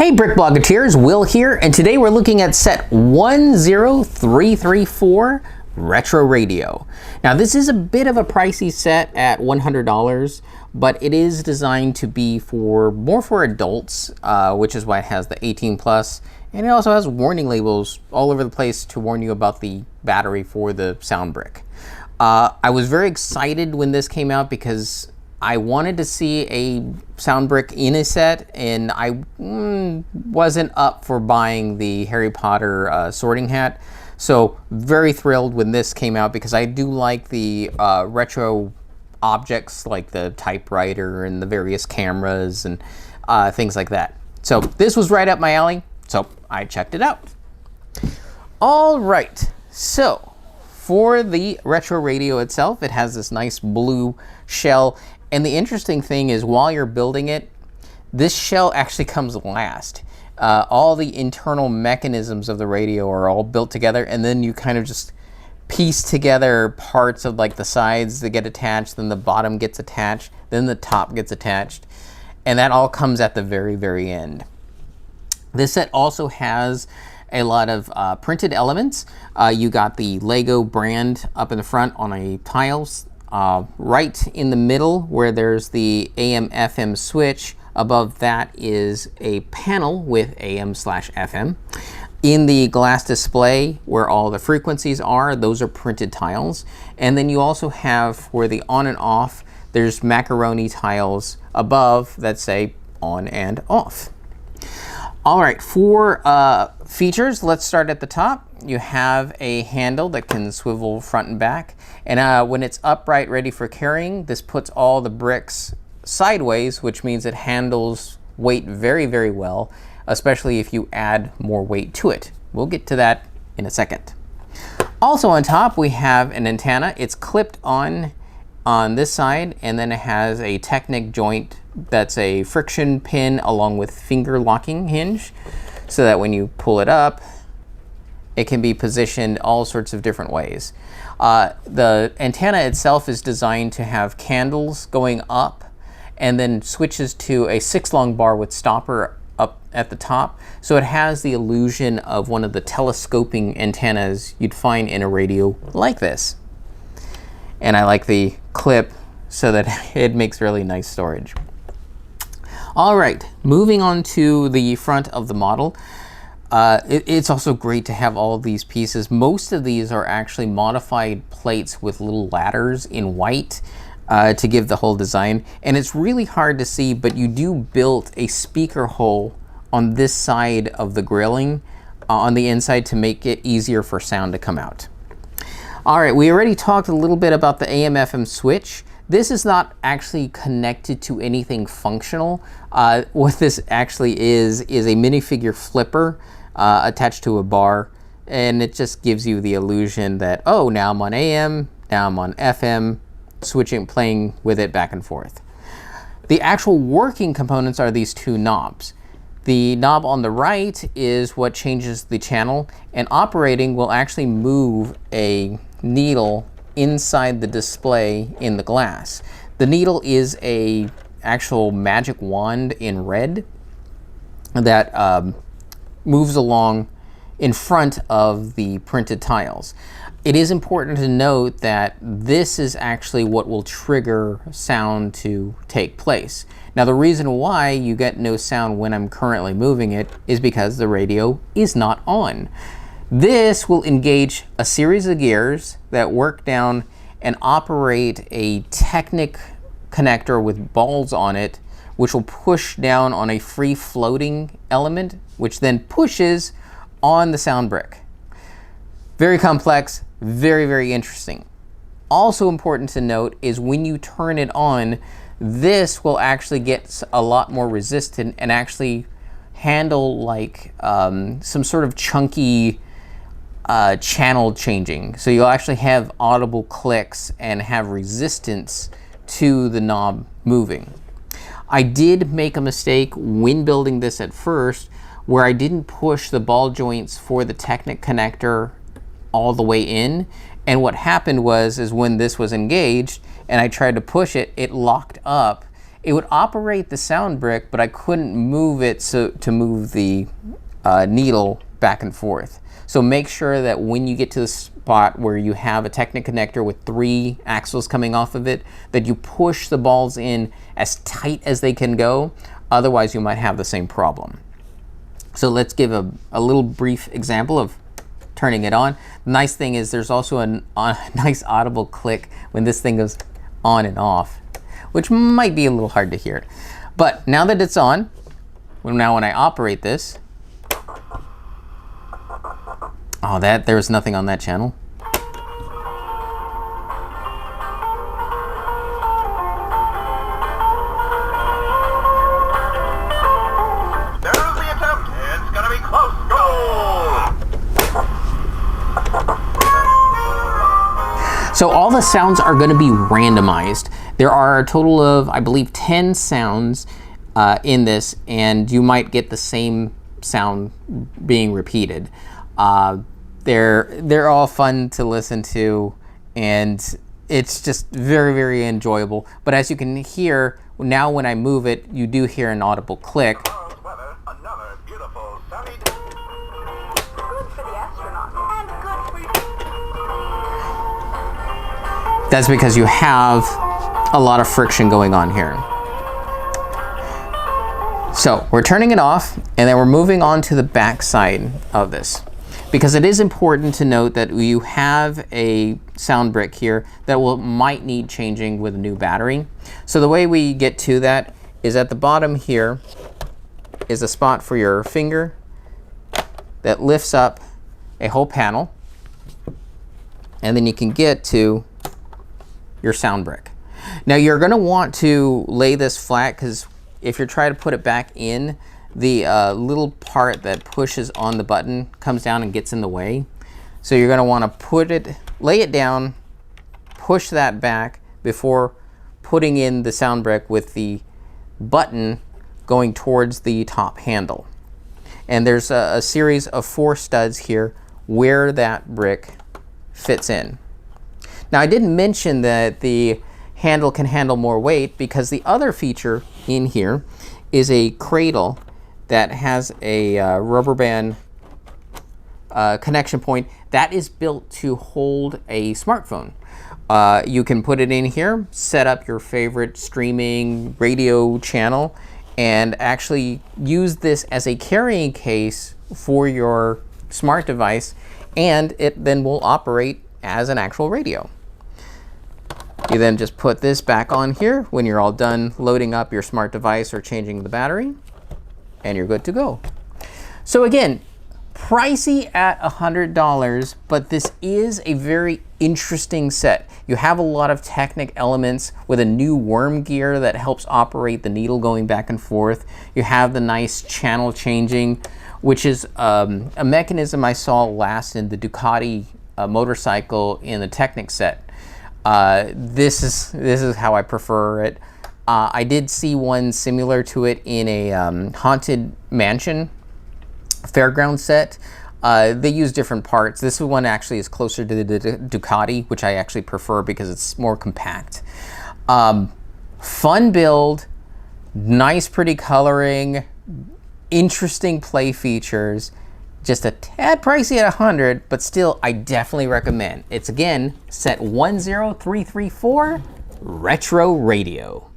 Hey Brick Bloggeteers, Will here, and today we're looking at set 10334 Retro Radio. Now this is a bit of a pricey set at $100, but it is designed to be more for adults, which is why it has the 18 plus, and it also has warning labels all over the place to warn you about the battery for the sound brick. I was very excited when this came out because I wanted to see a sound brick in a set, and I wasn't up for buying the Harry Potter sorting hat. So very thrilled when this came out because I do like the retro objects like the typewriter and the various cameras and things like that. So this was right up my alley, so I checked it out. All right, so for the Retro Radio itself, it has this nice blue shell. And the interesting thing is, while you're building it, this shell actually comes last. All the internal mechanisms of the radio are all built together, and then you kind of just piece together parts of like the sides that get attached, then the bottom gets attached, then the top gets attached, and that all comes at the very, very end. This set also has a lot of printed elements. You got the Lego brand up in the front on a tiles. Right in the middle where there's the AM/FM switch, above that is a panel with AM/FM. In the glass display where all the frequencies are, those are printed tiles. And then you also have for the on and off, there's macaroni tiles above that say on and off. All right, for features, let's start at the top. You have a handle that can swivel front and back. And when it's upright, ready for carrying, this puts all the bricks sideways, which means it handles weight very, very well, especially if you add more weight to it. We'll get to that in a second. Also on top, we have an antenna. It's clipped on this side, and then it has a Technic joint that's a friction pin along with finger locking hinge, so that when you pull it up, it can be positioned all sorts of different ways. The antenna itself is designed to have candles going up and then switches to a 6-long bar with stopper up at the top. So it has the illusion of one of the telescoping antennas you'd find in a radio like this. And I like the clip so that it makes really nice storage. All right, moving on to the front of the model. It's also great to have all of these pieces. Most of these are actually modified plates with little ladders in white to give the whole design. And it's really hard to see, but you do build a speaker hole on this side of the grilling on the inside to make it easier for sound to come out. All right, we already talked a little bit about the AM/FM switch. This is not actually connected to anything functional. What this actually is a minifigure flipper attached to a bar, and it just gives you the illusion that, oh, now I'm on AM, now I'm on FM, switching, playing with it back and forth. The actual working components are these two knobs. The knob on the right is what changes the channel, and operating will actually move a needle inside the display in the glass. The needle is a actual magic wand in red that moves along in front of the printed tiles. It is important to note that this is actually what will trigger sound to take place. Now the reason why you get no sound when I'm currently moving it is because the radio is not on. This will engage a series of gears that work down and operate a Technic connector with balls on it, which will push down on a free floating element, which then pushes on the sound brick. Very complex, very, very interesting. Also important to note is when you turn it on, this will actually get a lot more resistant and actually handle like some sort of chunky channel changing. So you'll actually have audible clicks and have resistance to the knob moving. I did make a mistake when building this at first, where I didn't push the ball joints for the Technic connector all the way in. And what happened was when this was engaged and I tried to push it, it locked up it would operate the sound brick, but I couldn't move it to move the needle back and forth. So make sure that when you get to the spot where you have a Technic connector with 3 axles coming off of it, that you push the balls in as tight as they can go. Otherwise, you might have the same problem. So let's give a little brief example of turning it on. The nice thing is there's also a nice audible click when this thing goes on and off, which might be a little hard to hear. But now that it's on, now when I operate this, oh, there's nothing on that channel. There's the attempt. It's gonna be close. Go! So all the sounds are going to be randomized. There are a total of, I believe, 10 sounds in this, and you might get the same sound being repeated. They're all fun to listen to, and it's just very, very enjoyable. But as you can hear, now when I move it, you do hear an audible click. Weather, another beautiful sunny day. Good for the astronaut and good for you. That's because you have a lot of friction going on here. So we're turning it off, and then we're moving on to the back side of this, because it is important to note that you have a sound brick here that might need changing with a new battery. So the way we get to that is at the bottom here is a spot for your finger that lifts up a whole panel, and then you can get to your sound brick. Now you're going to want to lay this flat, because if you're trying to put it back in, the little part that pushes on the button comes down and gets in the way. So you're going to want to lay it down, push that back before putting in the sound brick with the button going towards the top handle. And there's a series of 4 studs here where that brick fits in. Now I didn't mention that the handle can handle more weight, because the other feature in here is a cradle that has a rubber band connection point that is built to hold a smartphone. You can put it in here, set up your favorite streaming radio channel, and actually use this as a carrying case for your smart device, and it then will operate as an actual radio. You then just put this back on here when you're all done loading up your smart device or changing the battery, and you're good to go. So again, pricey at $100, but this is a very interesting set. You have a lot of Technic elements with a new worm gear that helps operate the needle going back and forth. You have the nice channel changing, which is a mechanism I saw last in the Ducati motorcycle in the Technic set. This is how I prefer it. I did see one similar to it in a Haunted Mansion fairground set. They use different parts. This one actually is closer to the Ducati, which I actually prefer because it's more compact. Fun build, nice pretty coloring, interesting play features. Just a tad pricey at $100, but still I definitely recommend. It's again set 10334 Retro Radio.